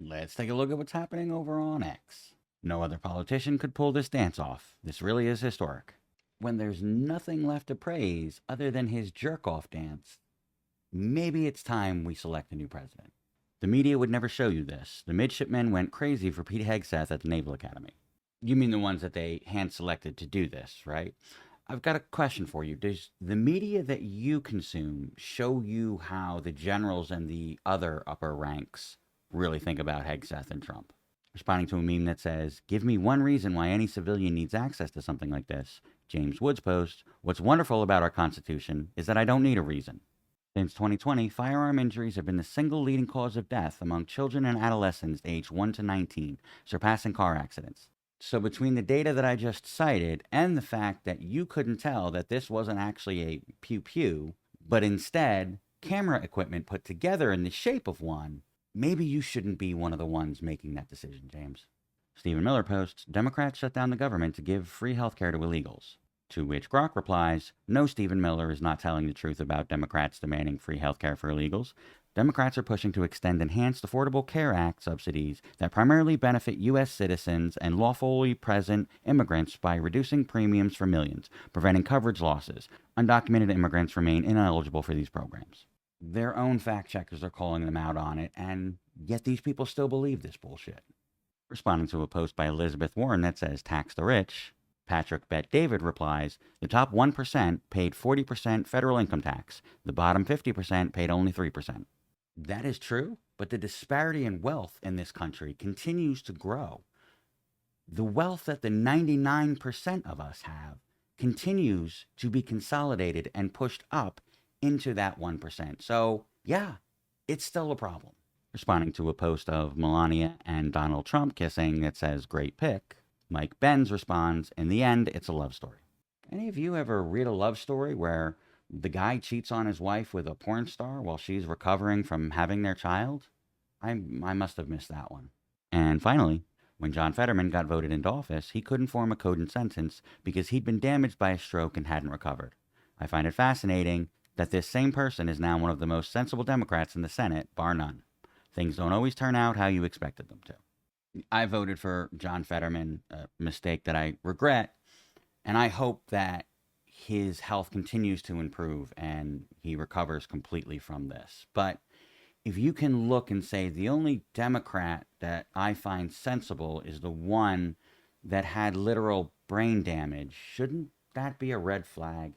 Let's take a look at what's happening over on X. No other politician could pull this dance off. This really is historic. When there's nothing left to praise other than his jerk off dance, maybe it's time we select a new president. The media would never show you this. The midshipmen went crazy for Pete Hegseth at the Naval Academy. You mean the ones that they hand selected to do this, right? I've got a question for you. Does the media that you consume show you how the generals and the other upper ranks really think about Hegseth and Trump? Responding to a meme that says, "Give me one reason why any civilian needs access to something like this." James Woods posts, "What's wonderful about our Constitution is that I don't need a reason." Since 2020, firearm injuries have been the single leading cause of death among children and adolescents aged 1 to 19, surpassing car accidents. So, between the data that I just cited and the fact that you couldn't tell that this wasn't actually a pew pew, but instead camera equipment put together in the shape of one, maybe you shouldn't be one of the ones making that decision, James. Stephen Miller posts, "Democrats shut down the government to give free healthcare to illegals." To which Grok replies, "No, Stephen Miller is not telling the truth about Democrats demanding free healthcare for illegals. Democrats are pushing to extend Enhanced Affordable Care Act subsidies that primarily benefit U.S. citizens and lawfully present immigrants by reducing premiums for millions, preventing coverage losses. Undocumented immigrants remain ineligible for these programs." Their own fact checkers are calling them out on it, and yet these people still believe this bullshit. Responding to a post by Elizabeth Warren that says tax the rich, Patrick Bet David replies, "The top 1% paid 40% federal income tax. The bottom 50% paid only 3%. That is true, but the disparity in wealth in this country continues to grow. The wealth that the 99% of us have continues to be consolidated and pushed up into that 1%. So, yeah, it's still a problem." Responding to a post of Melania and Donald Trump kissing that says, "Great pick," Mike Benz responds, "In the end, it's a love story." Any of you ever read a love story where the guy cheats on his wife with a porn star while she's recovering from having their child? I must have missed that one. And finally, when John Fetterman got voted into office, he couldn't form a cogent sentence because he'd been damaged by a stroke and hadn't recovered. I find it fascinating that this same person is now one of the most sensible Democrats in the Senate, bar none. Things don't always turn out how you expected them to. I voted for John Fetterman, a mistake that I regret, and I hope that his health continues to improve and he recovers completely from this. But if you can look and say the only Democrat that I find sensible is the one that had literal brain damage, shouldn't that be a red flag?